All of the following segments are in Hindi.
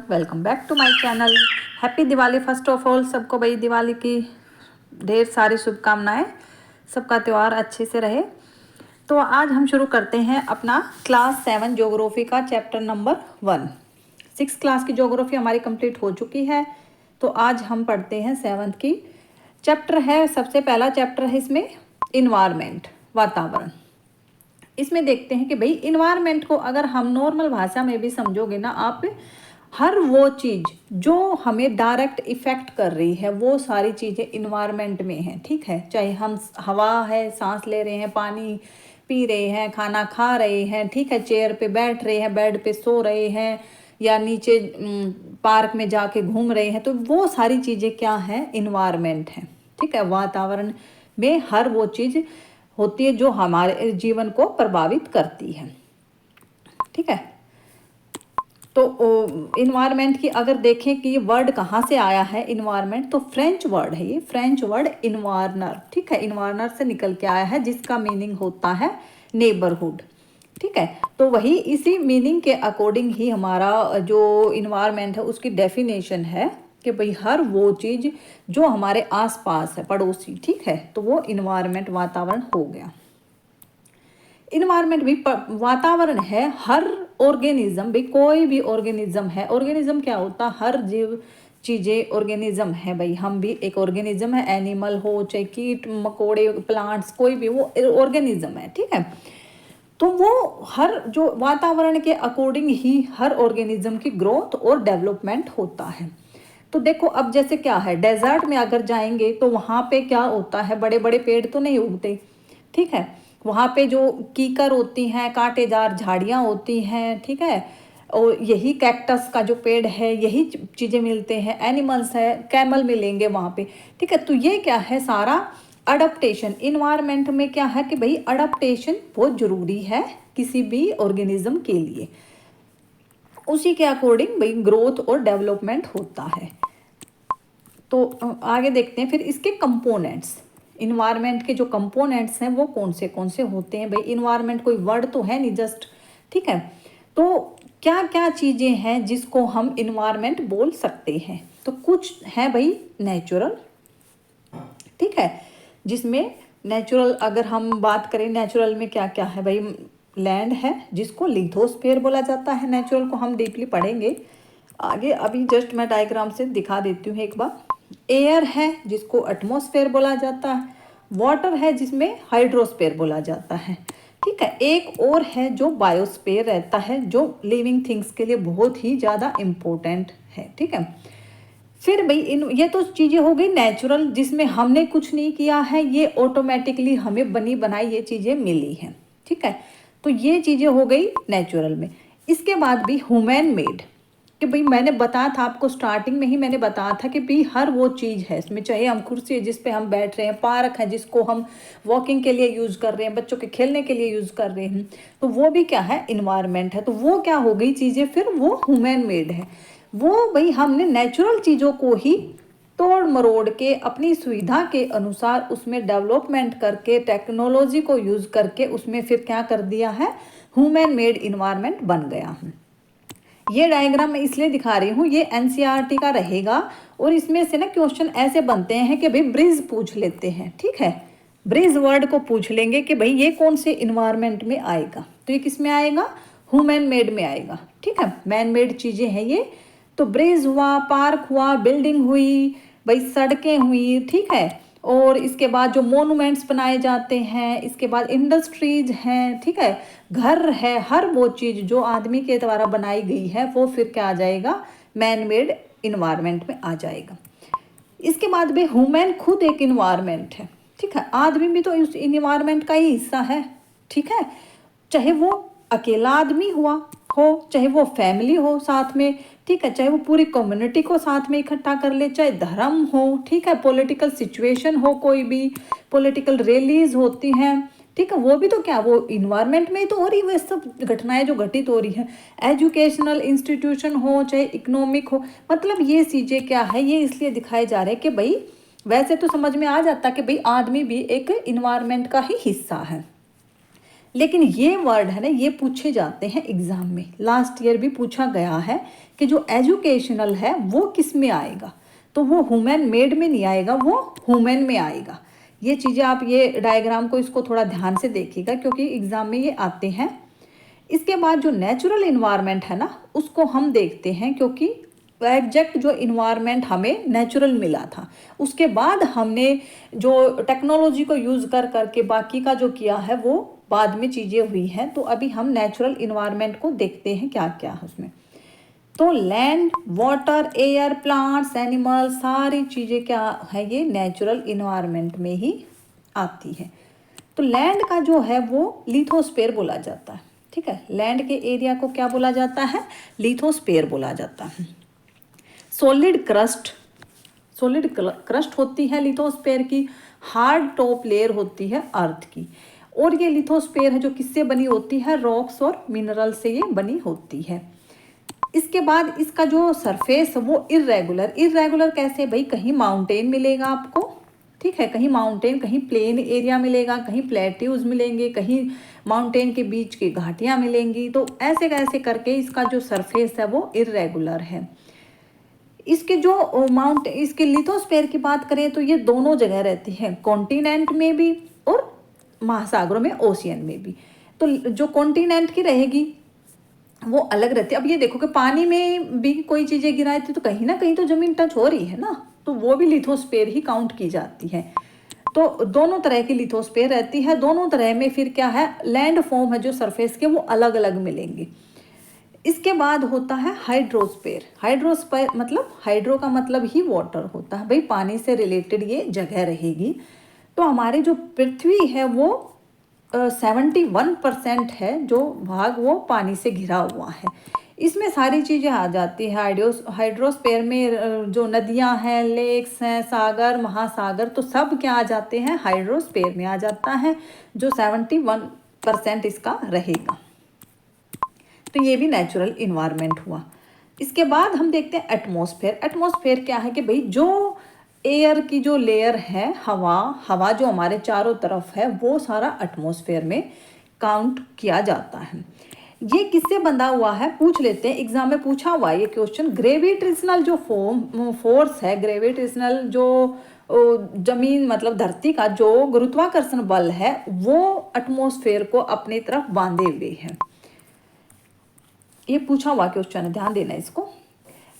Welcome back to my channel. Happy Diwali first of all. सबको भाई दिवाली की ढेर सारी शुभकामनाएं। सबका त्यौहार अच्छे से रहे। तो आज हम शुरू करते हैं अपना क्लास 7 ज्योग्राफी का चैप्टर नंबर 1। 6 क्लास की ज्योग्राफी हमारी कंप्लीट हो चुकी है। तो आज हम पढ़ते हैं 7th की। चैप्टर है, सबसे पहला चैप्टर है इसमें इन्वायरमेंट, वातावरण। इसमें देखते हैं कि भाई इन्वायरमेंट को अगर हम नॉर्मल भाषा में भी समझोगे ना आप, हर वो चीज़ जो हमें डायरेक्ट इफ़ेक्ट कर रही है वो सारी चीज़ें इन्वायरमेंट में हैं। ठीक है, चाहे हम हवा है, सांस ले रहे हैं, पानी पी रहे हैं, खाना खा रहे हैं, ठीक है, चेयर पे बैठ रहे हैं, बेड पे सो रहे हैं, या नीचे पार्क में जाके घूम रहे हैं, तो वो सारी चीज़ें क्या हैं, इन्वायरमेंट है। ठीक है, वातावरण में हर वो चीज़ होती है जो हमारे जीवन को प्रभावित करती है। ठीक है, तो इन्वायरमेंट की अगर देखें कि ये वर्ड कहाँ से आया है इन्वायरमेंट, तो फ्रेंच वर्ड है ये, फ्रेंच वर्ड इन्वायरनर। ठीक है, इन्वायरनर से निकल के आया है, जिसका मीनिंग होता है नेबरहुड। ठीक है, तो वही इसी मीनिंग के अकॉर्डिंग ही हमारा जो इन्वायरमेंट है उसकी डेफिनेशन है कि भाई हर वो चीज़ जो हमारे आसपास है, पड़ोसी, ठीक है, तो वो इन्वायरमेंट वातावरण हो गया। इन्वायरमेंट भी वातावरण है हर ऑर्गेनिज्म भी, कोई भी ऑर्गेनिज्म है। ऑर्गेनिज्म क्या होता है, हर जीव चीज़ें ऑर्गेनिज्म है भाई, हम भी एक ऑर्गेनिज्म है, एनिमल हो चाहे कीट मकोड़े प्लांट्स, कोई भी वो ऑर्गेनिज्म है। ठीक है, तो वो हर जो वातावरण के अकॉर्डिंग ही हर ऑर्गेनिज्म की ग्रोथ और डेवलपमेंट होता है। तो देखो अब जैसे क्या है, डेजर्ट में अगर जाएंगे तो वहाँ पे क्या होता है, बड़े बड़े पेड़ तो नहीं उगते। ठीक है, वहाँ पे जो कीकर होती हैं, कांटेदार झाड़ियाँ होती हैं, ठीक है, और यही कैक्टस का जो पेड़ है, यही चीज़ें मिलते हैं। एनिमल्स है, कैमल मिलेंगे वहाँ पे। ठीक है, तो ये क्या है, सारा अडप्टेशन। इन्वायरमेंट में क्या है कि भाई अडप्टेशन बहुत ज़रूरी है किसी भी ऑर्गेनिज्म के लिए, उसी के अकॉर्डिंग भाई ग्रोथ और डेवलपमेंट होता है। तो आगे देखते हैं फिर इसके कंपोनेंट्स। इन्वायरमेंट के जो कंपोनेंट्स हैं वो कौन से होते हैं भाई। इन्वायरमेंट कोई वर्ड तो है नहीं जस्ट, ठीक है, तो क्या क्या चीज़ें हैं जिसको हम इन्वायरमेंट बोल सकते हैं। तो कुछ है भाई नेचुरल, ठीक है, जिसमें नेचुरल अगर हम बात करें, नेचुरल में क्या क्या है भाई, लैंड है जिसको लिथोस्फीयर बोला जाता है। नेचुरल को हम डीपली पढ़ेंगे आगे, अभी जस्ट मैं डायग्राम से दिखा देती हूँ एक बार। एयर है जिसको एटमॉस्फेयर बोला जाता है। वाटर है जिसमें हाइड्रोस्फीयर बोला जाता है। ठीक है, एक और है जो बायोस्फीयर रहता है, जो लिविंग थिंग्स के लिए बहुत ही ज़्यादा इम्पोर्टेंट है। ठीक है, फिर भाई ये तो चीज़ें हो गई नेचुरल, जिसमें हमने कुछ नहीं किया है, ये ऑटोमेटिकली हमें बनी बनाई ये चीज़ें मिली हैं। ठीक है, तो ये चीज़ें हो गई नेचुरल में। इसके बाद भी ह्यूमन मेड, कि भाई मैंने बताया था आपको स्टार्टिंग में ही, मैंने बताया था कि भाई हर वो चीज़ है इसमें, चाहे हम कुर्सी है जिस पे हम बैठ रहे हैं, पार्क है जिसको हम वॉकिंग के लिए यूज़ कर रहे हैं, बच्चों के खेलने के लिए यूज़ कर रहे हैं, तो वो भी क्या है, इन्वायरमेंट है। तो वो क्या हो गई चीज़ें, फिर वो ह्यूमन मेड है। वो भाई हमने नेचुरल चीज़ों को ही तोड़ मरोड़ के अपनी सुविधा के अनुसार उसमें डेवलपमेंट करके, टेक्नोलॉजी को यूज़ करके उसमें फिर क्या कर दिया है, ह्यूमन मेड इन्वायरमेंट बन गया है। ये डायग्राम मैं इसलिए दिखा रही हूँ, ये एनसीईआरटी का रहेगा, और इसमें से ना क्वेश्चन ऐसे बनते हैं कि भाई ब्रिज पूछ लेते हैं। ठीक है, ब्रिज वर्ड को पूछ लेंगे कि भाई ये कौन से इन्वायरमेंट में आएगा, तो ये किस में आएगा, ह्यूमन मेड में आएगा। ठीक है, मैन मेड चीज़ें हैं ये। तो ब्रिज हुआ, पार्क हुआ, बिल्डिंग हुई, भाई सड़कें हुई, ठीक है, और इसके बाद जो मोनूमेंट्स बनाए जाते हैं, इसके बाद इंडस्ट्रीज हैं, ठीक है, घर है, हर वो चीज़ जो आदमी के द्वारा बनाई गई है वो फिर क्या आ जाएगा, मैन मेड इन्वायरमेंट में आ जाएगा। इसके बाद भी ह्यूमन खुद एक इन्वायरमेंट है। ठीक है, आदमी भी तो इस इन्वायरमेंट का ही हिस्सा है। ठीक है, चाहे वो अकेला आदमी हुआ हो, चाहे वो फैमिली हो साथ में, ठीक है, चाहे वो पूरी कम्युनिटी को साथ में इकट्ठा कर ले, चाहे धर्म हो, ठीक है, पॉलिटिकल सिचुएशन हो, कोई भी पॉलिटिकल रैलीज होती हैं, ठीक है, वो भी तो क्या, वो इन्वायरमेंट में ही तो हो रही है, वो सब घटनाएं जो घटित हो रही हैं। एजुकेशनल इंस्टीट्यूशन हो चाहे इकोनॉमिक हो, मतलब ये चीज़ें क्या है, ये इसलिए दिखाए जा रहे हैं कि भाई वैसे तो समझ में आ जाता कि भाई आदमी भी एक इन्वायरमेंट का ही हिस्सा है, लेकिन ये वर्ड है ना, ये पूछे जाते हैं एग्जाम में। लास्ट ईयर भी पूछा गया है कि जो एजुकेशनल है वो किस में आएगा, तो वो ह्यूमन मेड में नहीं आएगा, वो ह्यूमन में आएगा। ये चीज़ें आप ये डायग्राम को इसको थोड़ा ध्यान से देखिएगा क्योंकि एग्जाम में ये आते हैं। इसके बाद जो नेचुरल इन्वायरमेंट है ना, उसको हम देखते हैं क्योंकि एग्जैक्ट जो इन्वायरमेंट हमें नेचुरल मिला था, उसके बाद हमने जो टेक्नोलॉजी को यूज़ कर करके बाकी का जो किया है वो बाद में चीज़ें हुई हैं। तो अभी हम नेचुरल इन्वायरमेंट को देखते हैं क्या क्या है उसमें। तो land, water, air, plants, animal, सारी चीज़ें क्या है, ये नेचुरल इन्वायरमेंट में ही आती है। तो लैंड का जो है वो लिथोस्फीयर बोला जाता है, ठीक है। लैंड के एरिया को क्या बोला जाता है, लिथोस्फीयर बोला जाता है। सॉलिड क्रस्ट होती है लिथोस्फीयर की, हार्ड टॉप लेयर होती है अर्थ की। और ये लिथोस्फीयर है जो किससे बनी होती है, रॉक्स और मिनरल से ये बनी होती है। इसके बाद इसका जो सरफेस वो इरेगुलर कैसे भाई, कहीं माउंटेन मिलेगा आपको, ठीक है, कहीं माउंटेन, कहीं प्लेन एरिया मिलेगा, कहीं प्लेट्यूज मिलेंगे, कहीं माउंटेन के बीच की घाटियाँ मिलेंगी। तो ऐसे कैसे करके इसका जो सरफेस है वो इरेगुलर है। इसके जो इसके लिथोस्फीयर की बात करें तो ये दोनों जगह रहती है, कॉन्टिनेंट में भी और महासागरों में, ओशियन में भी। तो जो कॉन्टिनेंट की रहेगी वो अलग रहती है। अब ये देखो कि पानी में भी कोई चीज़ें गिराई थी तो कहीं ना कहीं तो ज़मीन टच हो रही है ना, तो वो भी लिथोस्फीयर ही काउंट की जाती है। तो दोनों तरह की लिथोस्फीयर रहती है, दोनों तरह में फिर क्या है, लैंड फॉर्म है जो सरफेस के वो अलग अलग मिलेंगे। इसके बाद होता है हाइड्रोस्फीयर। हाइड्रोस्फीयर मतलब, हाइड्रो का मतलब ही वाटर होता है, भाई पानी से रिलेटेड ये जगह रहेगी। तो हमारी जो पृथ्वी है वो 71% है जो भाग वो पानी से घिरा हुआ है। इसमें सारी चीज़ें आ जाती है। हाइड्रोस्फीयर में जो नदियां हैं, लेक्स हैं, सागर, महासागर, तो सब क्या आ जाते हैं, हाइड्रोस्फीयर में आ जाता है, जो 71% इसका रहेगा। तो ये भी नेचुरल इन्वायरमेंट हुआ। इसके बाद हम देखते हैं एटमॉस्फेयर। एटमॉस्फेयर क्या है कि भाई जो एयर की जो लेयर है, हवा जो हमारे चारों तरफ है, वो सारा एटमॉस्फेयर में काउंट किया जाता है। ये किससे बंधा हुआ है, पूछ लेते हैं, एग्जाम में पूछा हुआ ये क्वेश्चन। ग्रेविटेशनल जो फोर्स है, ग्रेविटेशनल जो जमीन मतलब धरती का जो गुरुत्वाकर्षण बल है, वो एटमॉस्फेयर को अपनी तरफ बांधे हुए है। ये पूछा हुआ क्वेश्चन है, ध्यान देना इसको।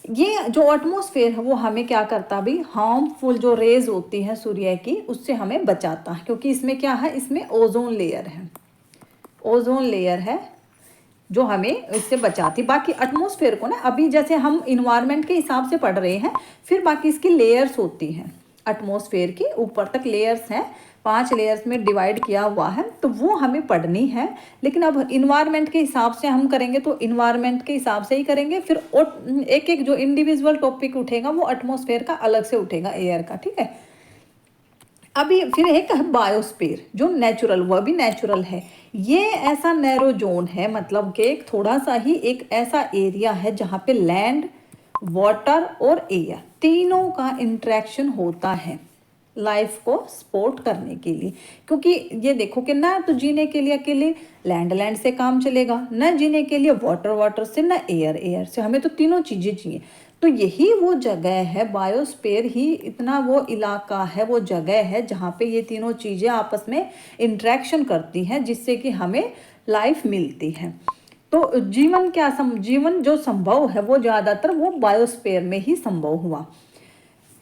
ये जो एटमॉस्फेयर है वो हमें क्या करता है भाई, हार्मफुल जो रेज होती है सूर्य की, उससे हमें बचाता है, क्योंकि इसमें क्या है, इसमें ओजोन लेयर है। ओजोन लेयर है जो हमें इससे बचाती। बाकी एटमॉस्फेयर को ना अभी जैसे हम इन्वायरमेंट के हिसाब से पढ़ रहे हैं, फिर बाकी इसकी लेयर्स होती हैं। एटमॉस्फेयर की ऊपर तक लेयर्स हैं, 5 लेयर्स में डिवाइड किया हुआ है, तो वो हमें पढ़नी है। लेकिन अब इन्वायरमेंट के हिसाब से हम करेंगे तो इन्वायरमेंट के हिसाब से ही करेंगे, फिर एक एक जो इंडिविजुअल टॉपिक उठेगा वो एटमॉस्फेयर का अलग से उठेगा, एयर का, ठीक है। अभी फिर एक है बायोस्फीयर, जो नेचुरल, वह भी नेचुरल है। ये ऐसा नैरो जोन है, मतलब कि एक थोड़ा सा ही एक ऐसा एरिया है जहाँ पे लैंड, वाटर और एयर तीनों का इंटरेक्शन होता है लाइफ को सपोर्ट करने के लिए। क्योंकि ये देखो कि ना तो जीने के लिए अकेले लैंड से काम चलेगा, न जीने के लिए वाटर से, न एयर से, हमें तो तीनों चीज़ें चाहिए। तो यही वो जगह है, बायोस्फीयर ही इतना वो इलाका है, वो जगह है जहाँ पे ये तीनों चीज़ें आपस में इंट्रैक्शन करती हैं, जिससे कि हमें लाइफ मिलती है। तो जीवन जो संभव है वो ज़्यादातर वो बायोस्फीयर में ही संभव हुआ।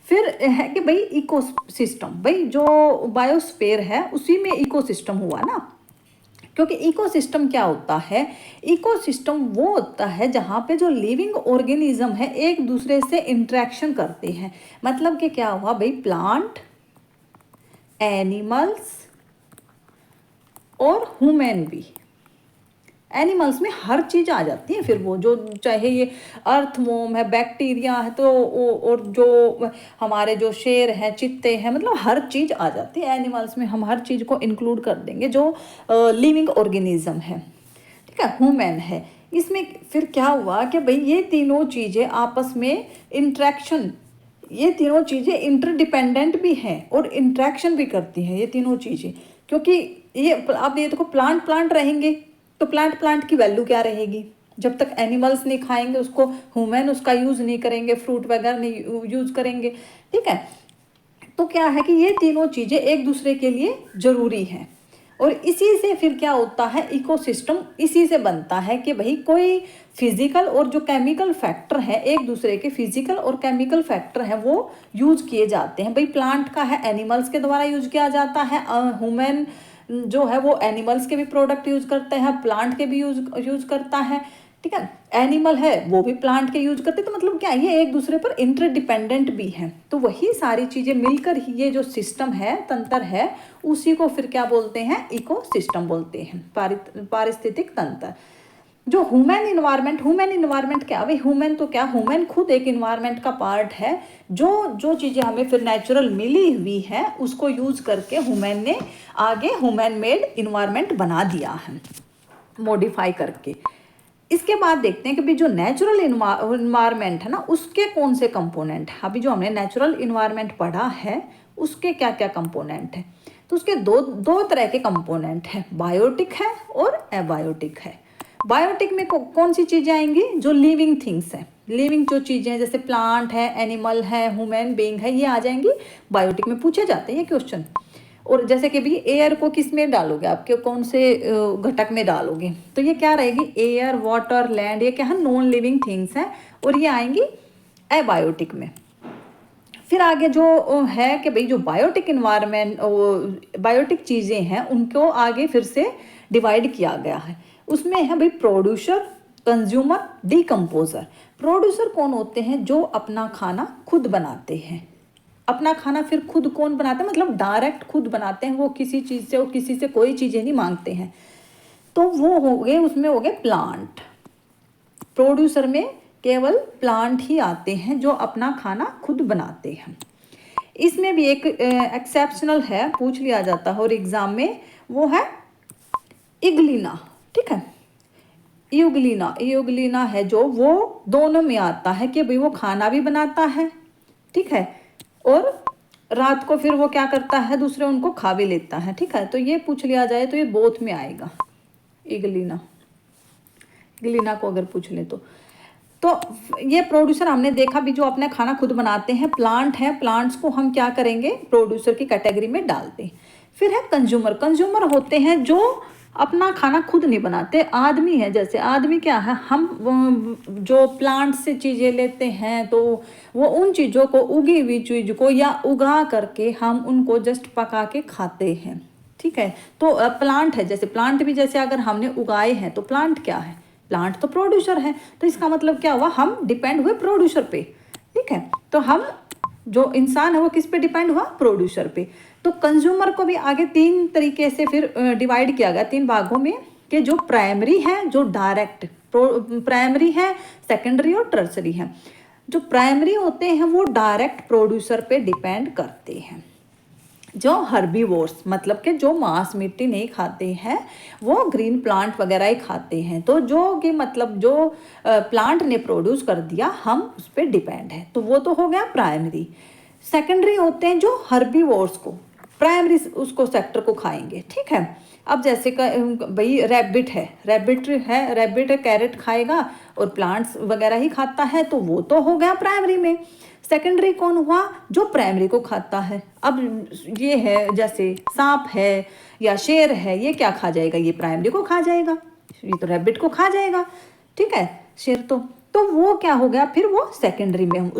फिर है कि भाई इकोसिस्टम, भाई जो बायोस्फीयर है उसी में इकोसिस्टम हुआ ना। क्योंकि इकोसिस्टम क्या होता है, इकोसिस्टम वो होता है जहाँ पे जो लिविंग ऑर्गेनिज्म है एक दूसरे से इंटरेक्शन करते हैं। मतलब कि क्या हुआ भाई, प्लांट, एनिमल्स और ह्यूमन भी। एनिमल्स में हर चीज़ आ जाती है, फिर वो जो चाहे ये अर्थवॉर्म है, बैक्टीरिया है, तो और जो हमारे जो शेर हैं, चित्ते हैं, मतलब हर चीज़ आ जाती है एनिमल्स में। हम हर चीज़ को इंक्लूड कर देंगे जो लिविंग ऑर्गेनिज्म है, ठीक है, ह्यूमन है। इसमें फिर क्या हुआ कि भाई ये तीनों चीज़ें आपस में इंट्रैक्शन, ये तीनों चीज़ें इंटरडिपेंडेंट भी हैं और इंट्रैक्शन भी करती हैं ये तीनों चीज़ें। क्योंकि ये आप ये देखो, प्लांट प्लांट रहेंगे तो प्लांट की वैल्यू क्या रहेगी? जब तक एनिमल्स नहीं खाएंगे उसको, ह्यूमन उसका यूज़ नहीं करेंगे, फ्रूट वगैरह नहीं यूज़ करेंगे, ठीक है। तो क्या है कि ये तीनों चीज़ें एक दूसरे के लिए ज़रूरी हैं, और इसी से फिर क्या होता है, इकोसिस्टम इसी से बनता है कि भाई कोई फिजिकल और जो केमिकल फैक्टर है, एक दूसरे के फिजिकल और केमिकल फैक्टर हैं वो यूज किए जाते हैं। भाई प्लांट का है एनिमल्स के द्वारा यूज किया जाता है, ह्यूमन जो है वो एनिमल्स के भी प्रोडक्ट यूज करते हैं, प्लांट के भी यूज करता है, ठीक है। एनिमल है वो भी प्लांट के यूज करते हैं, तो मतलब क्या ये एक दूसरे पर इंटरडिपेंडेंट भी हैं। तो वही सारी चीजें मिलकर ही ये जो सिस्टम है, तंत्र है, उसी को फिर क्या बोलते हैं, इकोसिस्टम बोलते हैं, पारिस्थितिक तंत्र। जो ह्यूमन इन्वायरमेंट क्या, भाई ह्यूमन तो क्या, ह्यूमन खुद एक इन्वायरमेंट का पार्ट है। जो जो चीज़ें हमें फिर नेचुरल मिली हुई है उसको यूज करके ह्यूमन ने आगे ह्यूमन मेड इन्वायरमेंट बना दिया है, मॉडिफाई करके। इसके बाद देखते हैं कि भी जो नेचुरल इन्वायरमेंट है ना, उसके कौन से कंपोनेंट है। अभी जो हमने नेचुरल इन्वायरमेंट पढ़ा है उसके क्या क्या कंपोनेंट है, तो उसके दो तरह के कंपोनेंट हैं, बायोटिक है और एबायोटिक है। बायोटिक में कौन सी चीज़ें आएंगी, जो लिविंग थिंग्स हैं, लिविंग जो चीज़ें हैं, जैसे प्लांट है, एनिमल है, ह्यूमन बीइंग है, ये आ जाएंगी बायोटिक में। पूछे जाते हैं ये क्वेश्चन। और जैसे कि भी एयर को किस में डालोगे, आपके कौन से घटक में डालोगे, तो ये क्या रहेगी, एयर, वाटर, लैंड, ये क्या है, नॉन लिविंग थिंग्स हैं, और ये आएंगी एबायोटिक में। फिर आगे जो है कि भाई जो बायोटिक इन्वायरमेंट, बायोटिक चीज़ें हैं, उनको आगे फिर से डिवाइड किया गया है। उसमें है भाई प्रोड्यूसर, कंज्यूमर, डिकम्पोजर। प्रोड्यूसर कौन होते हैं, जो अपना खाना खुद बनाते हैं। अपना खाना फिर खुद कौन बनाते हैं, मतलब डायरेक्ट खुद बनाते हैं, वो किसी चीज़ से, वो किसी से कोई चीज़ें नहीं मांगते हैं, तो वो हो गए, उसमें हो गए प्लांट। प्रोड्यूसर में केवल प्लांट ही आते हैं जो अपना खाना खुद बनाते हैं। इसमें भी एक एक्सेप्शनल है, पूछ लिया जाता है और एग्जाम में, वो है इग्लिना, ठीक है। यूग्लिना है जो, वो दोनों में आता है कि भाई वो खाना भी बनाता है, ठीक है, और रात को फिर वो क्या करता है, दूसरे उनको खा भी लेता है, ठीक है। तो ये पूछ लिया जाए तो ये बोथ में आएगा, इग्लिना को अगर पूछ ले तो ये प्रोड्यूसर हमने देखा भी, जो अपने खाना खुद बनाते हैं, प्लांट है, प्लांट्स को हम क्या करेंगे, प्रोड्यूसर की कैटेगरी में डालते हैं। फिर है कंज्यूमर होते हैं जो अपना खाना खुद नहीं बनाते, आदमी है। जैसे आदमी क्या है, हम जो प्लांट से चीज़ें लेते हैं तो वो उन चीज़ों को, उगी हुई चीज़ को या उगा करके हम उनको जस्ट पका के खाते हैं, ठीक है। तो प्लांट है, जैसे प्लांट भी जैसे अगर हमने उगाए हैं तो प्लांट क्या है, प्लांट तो प्रोड्यूसर है। तो इसका मतलब क्या हुआ, हम डिपेंड हुए प्रोड्यूसर पे, ठीक है। तो हम जो इंसान है वो किस पे डिपेंड हुआ, प्रोड्यूसर पे। तो कंज्यूमर को भी आगे तीन तरीके से फिर डिवाइड किया गया, तीन भागों में, कि जो प्राइमरी है, जो डायरेक्ट प्राइमरी है, सेकेंडरी और टर्सरी है। जो प्राइमरी होते हैं वो डायरेक्ट प्रोड्यूसर पे डिपेंड करते हैं। जो हर्बीवोर्स, मतलब कि जो मांस मिट्टी नहीं खाते हैं, वो ग्रीन प्लांट वगैरह ही खाते हैं। तो जो कि मतलब जो प्लांट ने प्रोड्यूस कर दिया, हम उस पर डिपेंड है, तो वो तो हो गया प्राइमरी। सेकेंडरी होते हैं जो हर्बीवोर्स को, प्राइमरी उसको सेक्टर को खाएंगे, ठीक है। अब जैसे भाई रैबिट है, रैबिट कैरेट खाएगा और प्लांट्स वगैरह ही खाता है, तो वो तो हो गया प्राइमरी में। सेकेंडरी कौन हुआ, जो प्राइमरी को खाता है। अब ये है जैसे सांप है या शेर है, ये क्या खा जाएगा, ये प्राइमरी को खा जाएगा, ये तो रैबिट को खा जाएगा, ठीक है, शेर तो वो क्या हो गया, फिर वो सेकेंडरी में, हम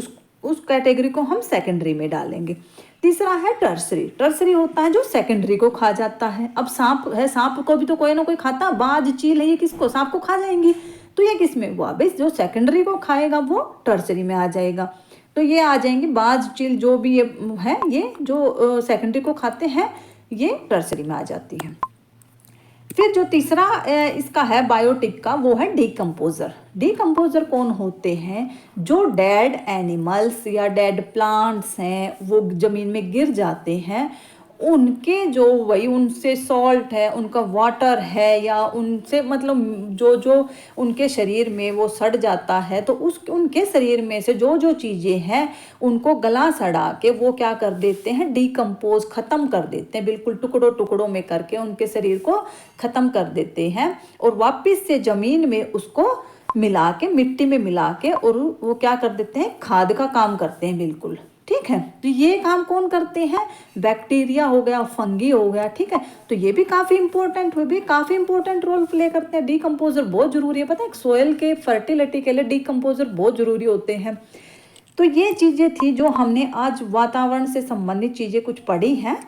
उस कैटेगरी को हम सेकेंडरी में डालेंगे। तीसरा है टर्सरी होता है जो सेकेंडरी को खा जाता है। अब सांप है, सांप को भी तो कोई ना कोई खाता, बाज, चील है, ये किसको, सांप को खा जाएंगी, तो ये किस में हुआ, भाई जो सेकेंडरी को खाएगा वो टर्सरी में आ जाएगा। तो ये आ जाएंगे बाज, चील, जो भी ये है, ये जो सेकेंडरी को खाते हैं, ये टर्सरी में आ जाती है। फिर जो तीसरा इसका है बायोटिक का, वो है डिकम्पोजर कौन होते हैं, जो डेड एनिमल्स या डेड प्लांट्स हैं वो ज़मीन में गिर जाते हैं, उनके जो वही उनसे सॉल्ट है, उनका वाटर है, या उनसे मतलब जो जो उनके शरीर में वो सड़ जाता है, तो उस उनके शरीर में से जो जो चीज़ें हैं उनको गला सड़ा के वो क्या कर देते हैं, डिकम्पोज ख़त्म कर देते हैं, बिल्कुल टुकड़ों टुकड़ों में करके उनके शरीर को ख़त्म कर देते हैं, और वापस से ज़मीन में उसको मिला के, मिट्टी में मिला के, और वो क्या कर देते हैं, खाद का काम करते हैं बिल्कुल। ठीक है, तो ये काम कौन करते हैं, बैक्टीरिया हो गया, फंगी हो गया। ठीक है, तो ये भी काफ़ी इंपॉर्टेंट, वो भी काफ़ी इंपॉर्टेंट रोल प्ले करते हैं। डिकम्पोजर बहुत ज़रूरी है, पता है सोयल के फर्टिलिटी के लिए डिकम्पोजर बहुत ज़रूरी होते हैं। तो ये चीज़ें थी जो हमने आज वातावरण से संबंधित चीज़ें कुछ पढ़ी हैं।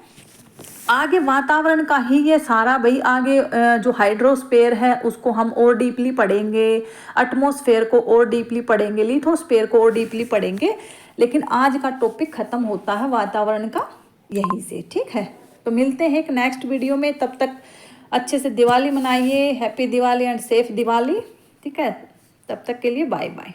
आगे वातावरण का ही ये सारा भाई, आगे जो हाइड्रोस्फीयर है उसको हम और डीपली पढ़ेंगे, एटमॉस्फेयर को और डीपली पढ़ेंगे, लिथोस्फीयर को और डीपली पढ़ेंगे। लेकिन आज का टॉपिक ख़त्म होता है वातावरण का यहीं से। ठीक है, तो मिलते हैं एक नेक्स्ट वीडियो में, तब तक अच्छे से दिवाली मनाइए, happy Diwali and safe Diwali. ठीक है, तब तक के लिए बाय बाय।